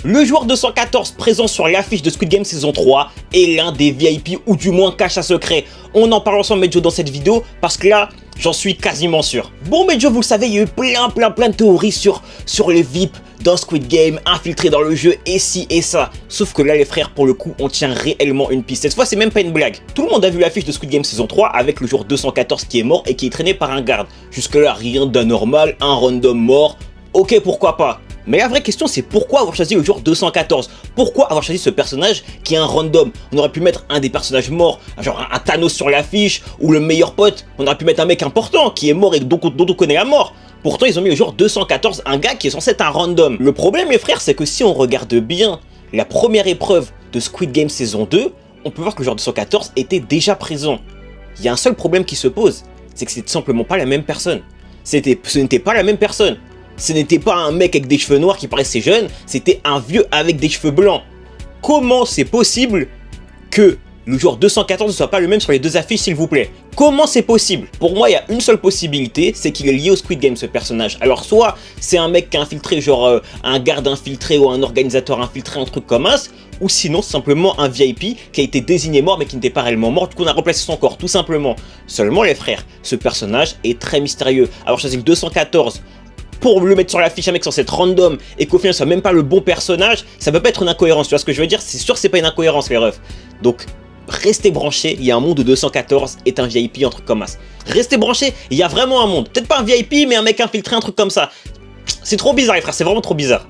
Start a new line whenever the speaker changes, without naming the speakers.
Le joueur 214 présent sur l'affiche de Squid Game saison 3 est l'un des VIP ou du moins cache un secret. On en parle ensemble Medjo dans cette vidéo parce que là, j'en suis quasiment sûr. Bon Medjo, vous le savez, il y a eu plein de théories sur les VIP dans Squid Game, infiltrés dans le jeu et ci et ça. Sauf que là les frères, pour le coup, on tient réellement une piste. Cette fois, c'est même pas une blague. Tout le monde a vu l'affiche de Squid Game saison 3 avec le joueur 214 qui est mort et qui est traîné par un garde. Jusque là, rien d'anormal, un random mort. Ok, pourquoi pas. Mais la vraie question c'est pourquoi avoir choisi le joueur 214? Pourquoi avoir choisi ce personnage qui est un random? On aurait pu mettre un des personnages morts, genre un Thanos sur l'affiche, ou le meilleur pote. On aurait pu mettre un mec important qui est mort et dont on connaît la mort. Pourtant ils ont mis le joueur 214, un gars qui est censé être un random. Le problème les frères, c'est que si on regarde bien la première épreuve de Squid Game saison 2, on peut voir que le joueur 214 était déjà présent. Il y a un seul problème qui se pose, c'est que c'est tout simplement pas la même personne. Ce n'était pas la même personne. Ce n'était pas un mec avec des cheveux noirs qui paraissait jeune, c'était un vieux avec des cheveux blancs. Comment c'est possible que le joueur 214 ne soit pas le même sur les deux affiches, s'il vous plaît? Comment c'est possible? Pour moi, il y a une seule possibilité, c'est qu'il est lié au Squid Game, ce personnage. Alors, soit c'est un mec qui a infiltré, genre un garde infiltré ou un organisateur infiltré, un truc comme ça, ou sinon, simplement un VIP qui a été désigné mort mais qui n'était pas réellement mort, du coup on a remplacé son corps, tout simplement. Seulement, les frères, ce personnage est très mystérieux. Alors, choisir le 214 pour le mettre sur l'affiche, un mec censé être random et qu'au final ce soit même pas le bon personnage, ça peut pas être une incohérence, tu vois ce que je veux dire? C'est sûr que c'est pas une incohérence les refs. Donc restez branchés, il y a un monde où 214 est un VIP, un truc comme ça. Restez branchés, il y a vraiment un monde. Peut-être pas un VIP mais un mec infiltré, un truc comme ça. C'est trop bizarre les frères, c'est vraiment trop bizarre.